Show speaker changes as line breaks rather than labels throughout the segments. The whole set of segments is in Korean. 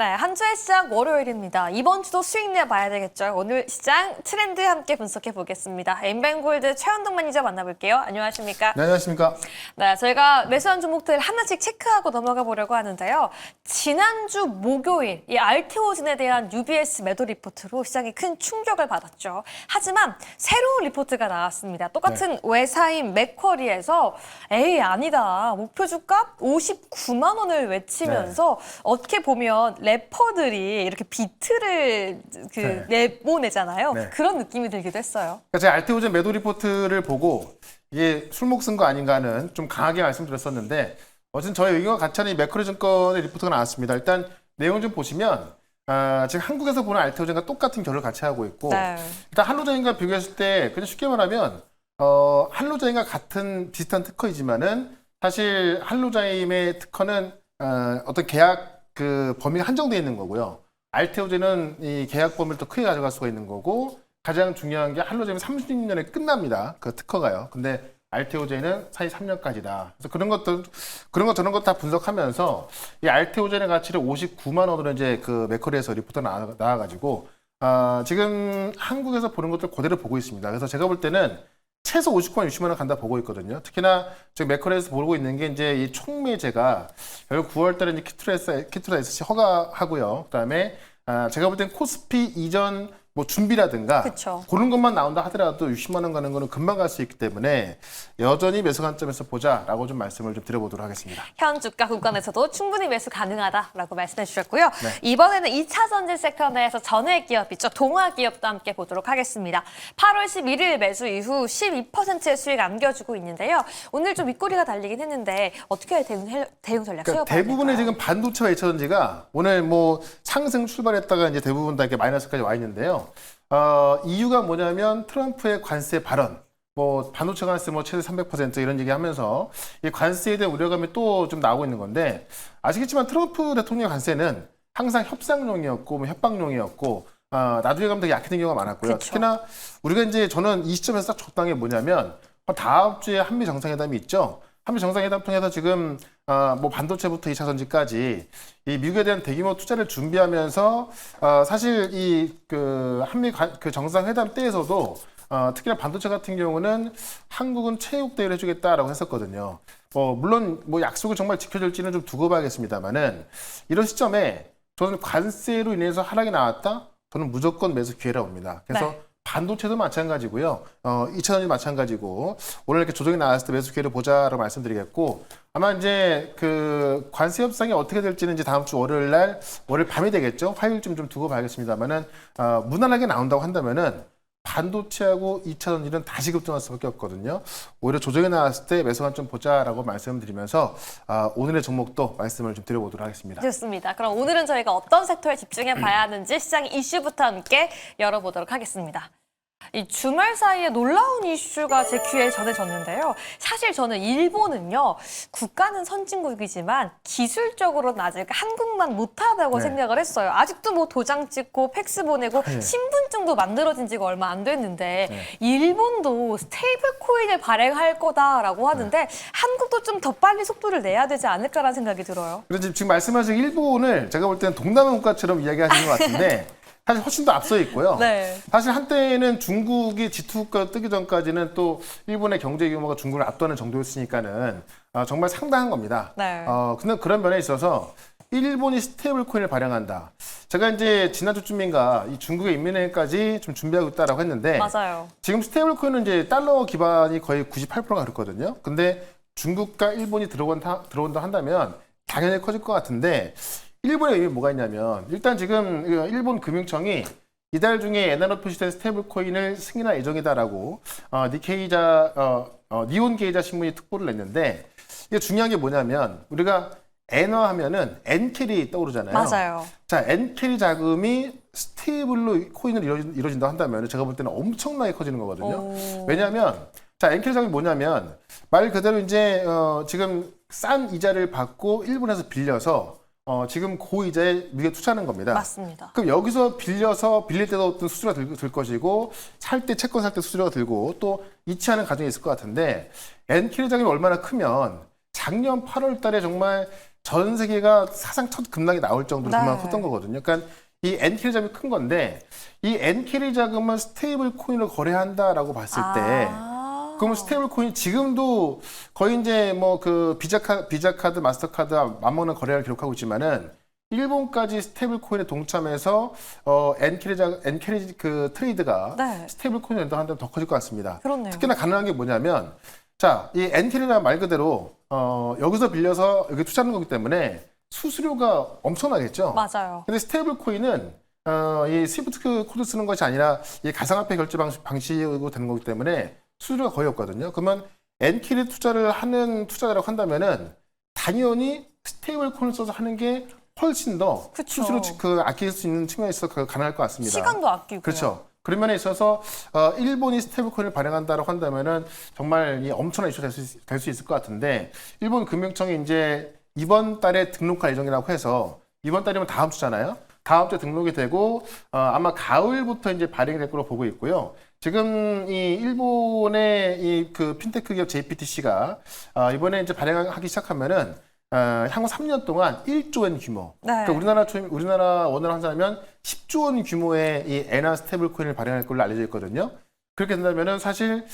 네, 한 주의 시작 월요일입니다. 이번 주도 수익 내봐야 되겠죠. 오늘 시장 트렌드 함께 분석해 보겠습니다. 엠뱅골드 최현동 매니저 만나볼게요. 안녕하십니까?
네, 안녕하십니까?
네, 저희가 매수한 종목들 하나씩 체크하고 넘어가 보려고 하는데요. 지난주 목요일 이 알테오진에 대한 UBS 매도 리포트로 시장이 큰 충격을 받았죠. 하지만 새로운 리포트가 나왔습니다. 똑같은 외사인 맥쿼리에서 에이 아니다. 목표 주가 59만 원을 외치면서 어떻게 보면 래퍼들이 이렇게 비트를 내보내잖아요.
네.
그런 느낌이 들기도 했어요.
그러니까 제가 알테오젠 매도 리포트를 보고 이게 술목 쓴 거 아닌가는 좀 강하게 말씀드렸었는데 어쨌든 저희 의견과 같이 하는 이 맥쿼리 증권의 리포트가 나왔습니다. 일단 내용 좀 보시면 지금 한국에서 보는 알테오젠과 똑같은 결을 같이 하고 있고
네.
일단 한로자인과 비교했을 때 그냥 쉽게 말하면 한로자인과 같은 비슷한 특허이지만은 사실 한로자임의 특허는 어떤 계약 그 범위가 한정되어 있는 거고요. 알테오젠은 이 계약 범위를 더 크게 가져갈 수가 있는 거고 가장 중요한 게 한로젠은 30년에 끝납니다. 그 특허가요. 근데 알테오젠은 사실 3년까지다. 그래서 그런 저런 것 다 분석하면서 이 알테오젠의 가치를 59만 원으로 이제 그 맥쿼리에서 리포트가 나와가지고 지금 한국에서 보는 것들 그대로 보고 있습니다. 그래서 제가 볼 때는 최소 59만 60만 원 간다 보고 있거든요. 특히나 지금 맥쿼리에서 보고 있는 게 이제 이 촉매제가 결국 9월달에 이제 키트라이스 허가하고요. 그다음에 제가 볼 땐 코스피 이전 뭐 준비라든가
그쵸.
그런 것만 나온다 하더라도 60만 원 가는 거는 금방 갈 수 있기 때문에 여전히 매수 관점에서 보자라고 좀 말씀을 좀 드려보도록 하겠습니다.
현 주가 구간에서도 충분히 매수 가능하다라고 말씀해 주셨고요.
네.
이번에는 2차 전지 섹터 내에서 전해 기업 있죠. 동화 기업도 함께 보도록 하겠습니다. 8월 11일 매수 이후 12%의 수익 안겨주고 있는데요. 오늘 좀 윗꼬리가 달리긴 했는데 어떻게 대응 전략
그러니까
세워봐야
대부분의
될까요?
지금 반도체와 2차 전지가 오늘 뭐 상승 출발했다가 이제 대부분 다 이렇게 마이너스까지 와 있는데요. 이유가 뭐냐면 트럼프의 관세 발언, 뭐 반도체 관세 뭐 최대 300% 이런 얘기하면서 이 관세에 대한 우려감이 또 좀 나오고 있는 건데 아시겠지만 트럼프 대통령의 관세는 항상 협상용이었고 뭐 협박용이었고 나중에 가면 되게 약해진 경우가 많았고요.
그쵸.
특히나 우리가 이제 저는 이 시점에서 딱 적당한 게 뭐냐면 다음 주에 한미 정상회담이 있죠. 한미 정상회담 통해서 지금 뭐 반도체부터 2차 전지까지 이 미국에 대한 대규모 투자를 준비하면서 사실 이 그 한미 그 정상회담 때에서도 특히나 반도체 같은 경우는 한국은 체육 대회를 해주겠다라고 했었거든요. 물론 뭐 약속을 정말 지켜줄지는 좀 두고 봐야겠습니다만은 이런 시점에 저는 관세로 인해서 하락이 나왔다. 저는 무조건 매수 기회라 봅니다. 그래서
네.
반도체도 마찬가지고요. 2차 전지 마찬가지고 오늘 이렇게 조정이 나왔을 때 매수 기회를 보자라고 말씀드리겠고 아마 이제 그 관세 협상이 어떻게 될지는 이제 다음 주 월요일 밤이 되겠죠. 화요일쯤 좀 두고 봐야겠습니다만은 무난하게 나온다고 한다면은 반도체하고 2차 전지는 다시 급등할 수밖에 없거든요. 오히려 조정이 나왔을 때 매수 관점 보자라고 말씀드리면서 오늘의 종목도 말씀을 좀 드려보도록 하겠습니다.
좋습니다. 그럼 오늘은 저희가 어떤 섹터에 집중해 봐야 하는지 시장 이슈부터 함께 열어보도록 하겠습니다. 이 주말 사이에 놀라운 이슈가 제 귀에 전해졌는데요. 사실 저는 일본은요, 국가는 선진국이지만 기술적으로는 아직 한국만 못하다고
네.
생각을 했어요. 아직도 뭐 도장 찍고 팩스 보내고
네.
신분증도 만들어진 지가 얼마 안 됐는데
네.
일본도 스테이블 코인을 발행할 거다라고 하는데 한국도 좀 더 빨리 속도를 내야 되지 않을까라는 생각이 들어요.
그래서 지금 말씀하신 일본을 제가 볼 때는 동남아 국가처럼 이야기하시는 것 같은데 사실 훨씬 더 앞서 있고요.
네.
사실 한때는 중국이 G2 국가가 뜨기 전까지는 또 일본의 경제 규모가 중국을 압도하는 정도였으니까는 정말 상당한 겁니다.
네.
근데 그런 면에 있어서 일본이 스테이블 코인을 발행한다. 제가 이제 지난주쯤인가 이 중국의 인민은행까지 좀 준비하고 있다라고 했는데
맞아요.
지금 스테이블 코인은 이제 달러 기반이 거의 98%가 그렇거든요. 근데 중국과 일본이 들어온다 한다면 당연히 커질 것 같은데 일본의 의미 뭐가 있냐면 일단 지금 일본 금융청이 이달 중에 엔화로 표시된 스테이블 코인을 승인할 예정이다라고 니혼게이자 신문이 특보를 냈는데 이게 중요한 게 뭐냐면 우리가 엔화 하면은 엔캐리 떠오르잖아요.
맞아요.
자, 엔캐리 자금이 스테이블로 코인으로 이루어진다 한다면 제가 볼 때는 엄청나게 커지는 거거든요.
오.
왜냐하면 자, 엔캐리 자금이 뭐냐면 말 그대로 이제 지금 싼 이자를 받고 일본에서 빌려서 지금 고이자에 미국에 투자하는 겁니다.
맞습니다.
그럼 여기서 빌릴 때도 어떤 수수료가 들 것이고 살 때 채권 살 때 수수료가 들고 또 이체하는 과정이 있을 것 같은데 엔캐리 자금이 얼마나 크면 작년 8월 달에 정말 전 세계가 사상 첫 급락이 나올 정도로
네.
그만큼 컸던 거거든요. 그러니까 이 N캐리 자금이 큰 건데 이 N캐리 자금은 스테이블 코인을 거래한다라고 봤을 때 그러면 스테이블 코인 지금도 거의 이제 뭐 그 비자 카드, 마스터카드 맞먹는 거래를 기록하고 있지만은 일본까지 스테이블 코인에 동참해서 N캐리 그 트레이드가
네.
스테이블 코인을 한다면 더 커질 것 같습니다.
그렇네요.
특히나 가능한 게 뭐냐면 자, 이 N캐리라는 말 그대로 여기서 빌려서 여기 투자하는 거기 때문에 수수료가 엄청나겠죠.
맞아요.
근데 스테이블 코인은 이 스위프트 코드 쓰는 것이 아니라 이 가상화폐 결제 방식으로 되는 거기 때문에 수수료가 거의 없거든요. 그러면 N캐리 투자를 하는 투자자라고 한다면은 당연히 스테이블 코인을 써서 하는 게 훨씬 더
그쵸.
수수료 아낄 수 있는 측면에서 가능할 것 같습니다.
시간도 아끼고요.
그렇죠. 그런 면에 있어서 일본이 스테이블 코인을 발행한다고 한다면은 정말 이 엄청난 이슈가 될 수 있을 것 같은데 일본 금융청이 이제 이번 달에 등록할 예정이라고 해서 이번 달이면 다음 주잖아요. 다음 주에 등록이 되고 아마 가을부터 이제 발행이 될 거로 보고 있고요. 지금 이 일본의 이 그 핀테크 기업 JPTC가 이번에 이제 발행하기 시작하면은 향후 3년 동안 1조 엔 규모.
네.
그러니까 우리나라 원으로 한다면 10조 원 규모의 이 엔화 스테이블 코인을 발행할 걸로 알려져 있거든요. 그렇게 된다면은 사실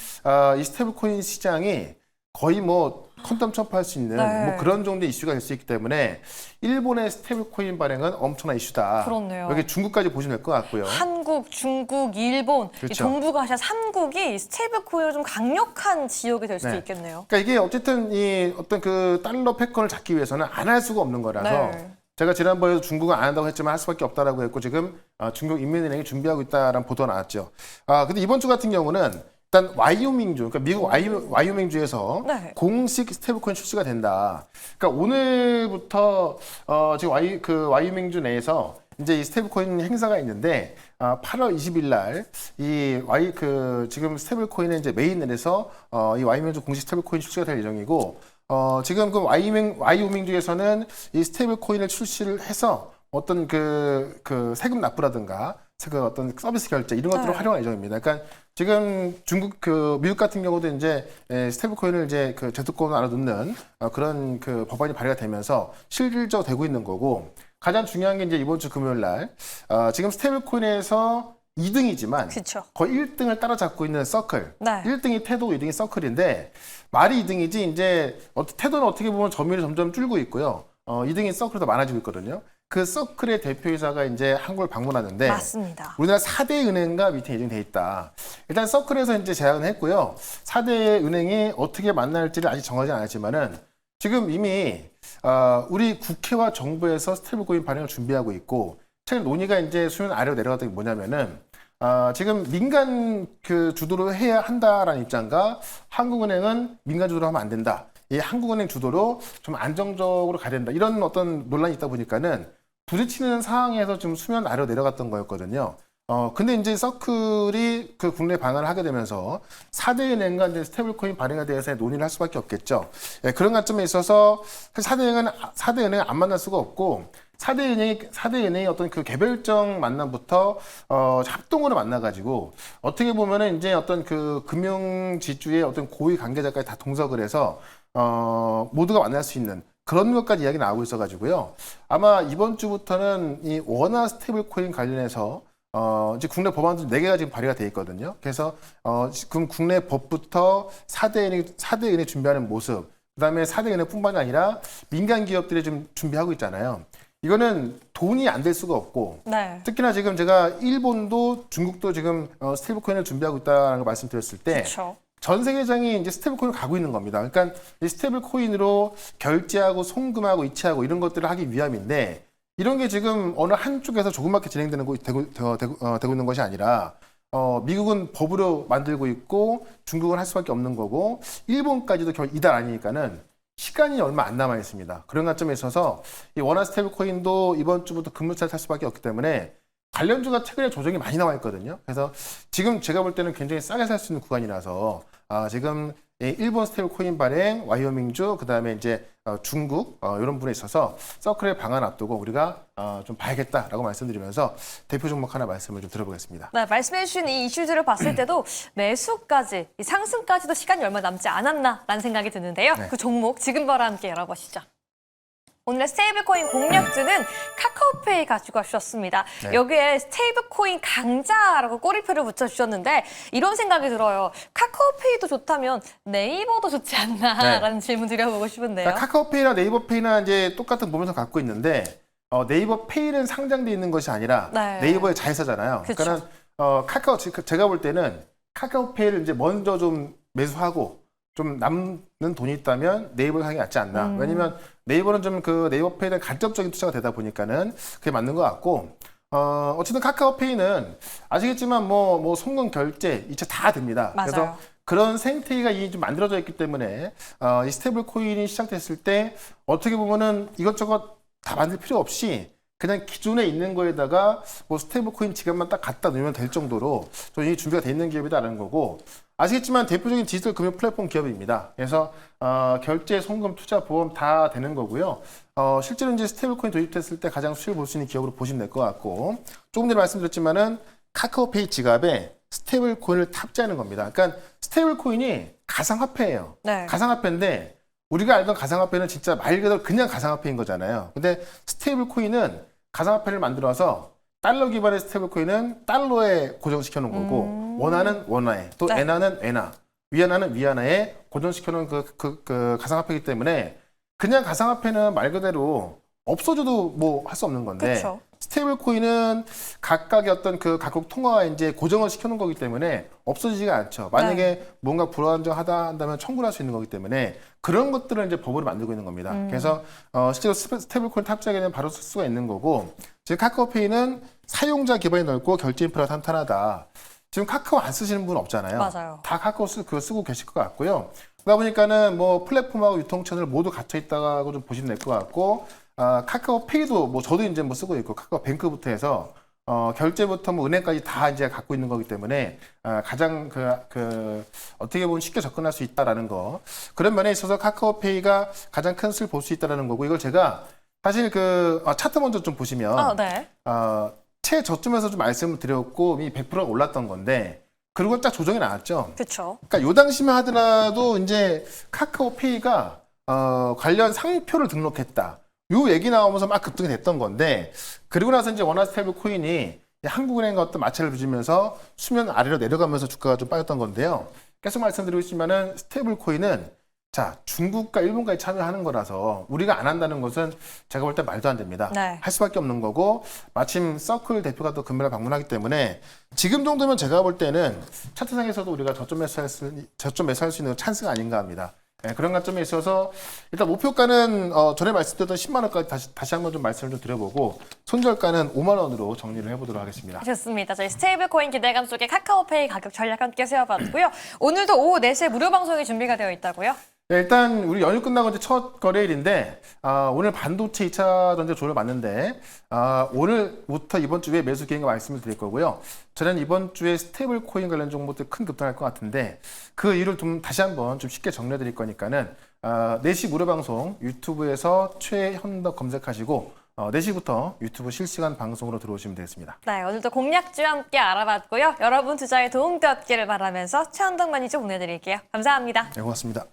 이 스테이블 코인 시장이 거의 뭐 콘텀점프할 수 있는
네.
뭐 그런 정도의 이슈가 될 수 있기 때문에 일본의 스테이블 코인 발행은 엄청난 이슈다.
그렇네요.
여기 중국까지 보시면 될 것 같고요.
한국, 중국, 일본, 이
그렇죠.
동북아시아 3국이 스테이블 코인으로 좀 강력한 지역이 될 수도
네.
있겠네요.
그러니까 이게 어쨌든 이 어떤 그 달러 패권을 잡기 위해서는 안 할 수가 없는 거라서
네.
제가 지난번에도 중국은 안 한다고 했지만 할 수밖에 없다라고 했고 지금 중국 인민은행이 준비하고 있다라는 보도가 나왔죠. 근데 이번 주 같은 경우는 일단 와이오밍주, 그러니까 미국 와이오밍주에서
네.
공식 스테이블코인 출시가 된다. 그러니까 오늘부터 지금 와이오밍주 내에서 이제 이 스테이블코인 행사가 있는데 8월 20일 날 이 지금 스테이블코인의 이제 메인넷에서 이 와이오밍주 공식 스테이블코인 출시가 될 예정이고 지금 그 와이오밍주에서는 이 스테이블코인을 출시를 해서 어떤 그 세금 납부라든가 그 어떤 서비스 결제 이런 것들을
네.
활용할 예정입니다. 그러니까 지금 미국 같은 경우도 이제 스테이블 코인을 이제 제도권을 알아놓는 그런 법안이 발의가 되면서 실질적으로 되고 있는 거고 가장 중요한 게 이제 이번 주 금요일 날 지금 스테이블 코인에서 2등이지만
그렇죠.
거의 1등을 따라잡고 있는 서클.
네.
1등이 테도, 2등이 서클인데 말이 2등이지 이제 테도는 어떻게 보면 점유율이 점점 줄고 있고요. 2등이 서클이 더 많아지고 있거든요. 그 서클의 대표이사가 이제 한국을 방문하는데
맞습니다.
우리나라 4대 은행과 미팅 예정돼 있다. 일단 서클에서 이제 제안을 했고요. 4대 은행이 어떻게 만날지를 아직 정하지 않았지만은 지금 이미 우리 국회와 정부에서 스테이블코인 발행을 준비하고 있고 최근 논의가 이제 수면 아래로 내려갔던 게 뭐냐면은 지금 민간 주도로 해야 한다라는 입장과 한국은행은 민간 주도로 하면 안 된다. 이 한국은행 주도로 좀 안정적으로 가야 된다. 이런 어떤 논란이 있다 보니까는 부딪히는 상황에서 좀 수면 아래로 내려갔던 거였거든요. 근데 이제 서클이 그 국내 방안을 하게 되면서 4대 은행과 이제 스테이블코인 발행에 대해서 논의를 할 수밖에 없겠죠. 예, 그런 관점에 있어서 4대 은행은 안 만날 수가 없고 4대 은행이 어떤 그 개별적 만남부터 합동으로 만나가지고 어떻게 보면은 이제 어떤 그 금융 지주의 어떤 고위 관계자까지 다 동석을 해서 모두가 만날 수 있는 그런 것까지 이야기 나오고 있어가지고요. 아마 이번 주부터는 이 원화 스테이블 코인 관련해서 이제 국내 법안도 4개가 지금 발의가 돼 있거든요. 그래서 지금 국내 법부터 4대 은행 준비하는 모습, 그다음에 4대 은행뿐만이 아니라 민간 기업들이 좀 준비하고 있잖아요. 이거는 돈이 안 될 수가 없고
네.
특히나 지금 제가 일본도 중국도 지금 스테이블 코인을 준비하고 있다는 걸 말씀드렸을 때
그렇죠.
전 세계장이 이제 스테이블 코인을 가고 있는 겁니다. 그러니까 이 스테이블 코인으로 결제하고 송금하고 이체하고 이런 것들을 하기 위함인데 이런 게 지금 어느 한쪽에서 조그맣게 진행되는 되고 있는 것이 아니라 미국은 법으로 만들고 있고 중국은 할 수밖에 없는 거고 일본까지도 이달 아니니까는 시간이 얼마 안 남아 있습니다. 그런 관점에 있어서 이 원화 스테이블 코인도 이번 주부터 급물살 탈 수밖에 없기 때문에 관련주가 최근에 조정이 많이 나와 있거든요. 그래서 지금 제가 볼 때는 굉장히 싸게 살 수 있는 구간이라서 지금 일본 스테이블 코인 발행, 와이오밍주, 그다음에 이제 중국 이런 분에 있어서 서클의 방안 앞두고 우리가 좀 봐야겠다라고 말씀드리면서 대표 종목 하나 말씀을 좀 들어보겠습니다.
네, 말씀해주신 이 이슈들을 봤을 때도 매수까지, 이 상승까지도 시간이 얼마 남지 않았나라는 생각이 드는데요.
네.
그 종목 지금 바로 함께 열어보시죠. 오늘의 스테이블코인 공략주는 카카오페이 가지고 와주셨습니다.
네.
여기에 스테이블코인 강자라고 꼬리표를 붙여주셨는데 이런 생각이 들어요. 카카오페이도 좋다면 네이버도 좋지 않나라는 질문 드려보고 싶은데요.
그러니까 카카오페이나 네이버페이나 이제 똑같은 모멘텀 갖고 있는데 네이버페이는 상장돼 있는 것이 아니라
네.
네이버의 자회사잖아요.
그쵸.
그러니까는 제가 볼 때는 카카오페이를 이제 먼저 좀 매수하고 좀 남는 돈이 있다면 네이버를 사는 게 낫지 않나. 왜냐면 네이버는 좀 그 네이버페이는 간접적인 투자가 되다 보니까는 그게 맞는 것 같고, 어쨌든 카카오페이는 아시겠지만 뭐 송금 결제 이체 다 됩니다.
맞아요.
그래서 그런 생태계가 이미 좀 만들어져 있기 때문에 이 스테이블 코인이 시작됐을 때 어떻게 보면은 이것저것 다 만들 필요 없이 그냥 기존에 있는 거에다가 뭐 스테이블 코인 지갑만 딱 갖다 놓으면 될 정도로 좀 이미 준비가 돼 있는 기업이다라는 거고, 아시겠지만 대표적인 디지털 금융 플랫폼 기업입니다. 그래서 결제, 송금, 투자, 보험 다 되는 거고요. 실제로 이제 스테이블 코인 도입됐을 때 가장 수익을 볼 수 있는 기업으로 보시면 될 것 같고, 조금 전에 말씀드렸지만은 카카오페이 지갑에 스테이블 코인을 탑재하는 겁니다. 그러니까 스테이블 코인이 가상화폐예요.
네.
가상화폐인데 우리가 알던 가상화폐는 진짜 말 그대로 그냥 가상화폐인 거잖아요. 근데 스테이블 코인은 가상화폐를 만들어서 달러 기반의 스테이블 코인은 달러에 고정시켜 놓은 거고, 원화는 원화에, 또
네.
엔화는 엔화, 위안화는 위안화에 고정시켜 놓은 그 가상화폐이기 때문에 그냥 가상화폐는 말 그대로 없어져도 뭐 할 수 없는 건데,
그쵸.
스테이블 코인은 각각의 어떤 그 각국 통화에 이제 고정을 시켜놓은 거기 때문에 없어지지가 않죠. 만약에 뭔가 불안정하다 한다면 청구를 할 수 있는 거기 때문에 그런 것들을 이제 법으로 만들고 있는 겁니다. 그래서 실제로 스테이블 코인 탑재하게 되면 바로 쓸 수가 있는 거고, 지금 카카오페이는 사용자 기반이 넓고 결제 인프라가 탄탄하다. 지금 카카오 안 쓰시는 분 없잖아요.
맞아요.
다 카카오 그거 쓰고 계실 것 같고요. 그러다 보니까는 뭐 플랫폼하고 유통 채널 모두 갇혀 있다고 좀 보시면 될 것 같고, 카카오페이도 뭐 저도 이제 뭐 쓰고 있고, 카카오뱅크부터 해서 결제부터 뭐 은행까지 다 이제 갖고 있는 거기 때문에 가장 어떻게 보면 쉽게 접근할 수 있다라는 거, 그런 면에 있어서 카카오페이가 가장 큰 수를 볼 수 있다라는 거고, 이걸 제가 사실 차트 먼저 좀 보시면
네.
최저점에서 좀 말씀을 드렸고 이미 100%가 올랐던 건데, 그리고 딱 조정이 나왔죠.
그렇죠.
그러니까 요 당시만 하더라도 이제 카카오페이가 관련 상표를 등록했다, 요 얘기 나오면서 막 급등이 됐던 건데, 그리고 나서 이제 원화 스테이블 코인이 한국은행과 어떤 마찰을 빚으면서 수면 아래로 내려가면서 주가가 좀 빠졌던 건데요. 계속 말씀드리고 있지만은 스테이블 코인은 자, 중국과 일본까지 참여하는 거라서 우리가 안 한다는 것은 제가 볼 때 말도 안 됩니다.
네.
할 수밖에 없는 거고, 마침 서클 대표가 또 금메달 방문하기 때문에 지금 정도면 제가 볼 때는 차트상에서도 우리가 저점 매수할 수 있는 찬스가 아닌가 합니다. 네, 그런 관점에 있어서 일단 목표가는 전에 말씀드렸던 10만 원까지 다시 한번 좀 말씀을 좀 드려보고, 손절가는 5만 원으로 정리를 해보도록 하겠습니다.
좋습니다. 저희 스테이블코인 기대감 속에 카카오페이 가격 전략 함께 세워봤고요. 오늘도 오후 4시에 무료 방송이 준비가 되어 있다고요?
네, 일단 우리 연휴 끝나고 이제 첫 거래일인데, 오늘 반도체 2차 전지 조를 맞는데, 오늘부터 이번 주에 매수 기회가 말씀을 드릴 거고요. 저는 이번 주에 스테이블 코인 관련 종목들 큰 급등할 것 같은데, 그 이유를 좀 다시 한번 좀 쉽게 정리해 드릴 거니까는 4시 무료 방송 유튜브에서 최현덕 검색하시고 4시부터 유튜브 실시간 방송으로 들어오시면 되겠습니다.
네, 오늘도 공략주와 함께 알아봤고요. 여러분 투자에 도움되었기를 바라면서 최현덕 매니저 보내드릴게요. 감사합니다.
네, 고맙습니다.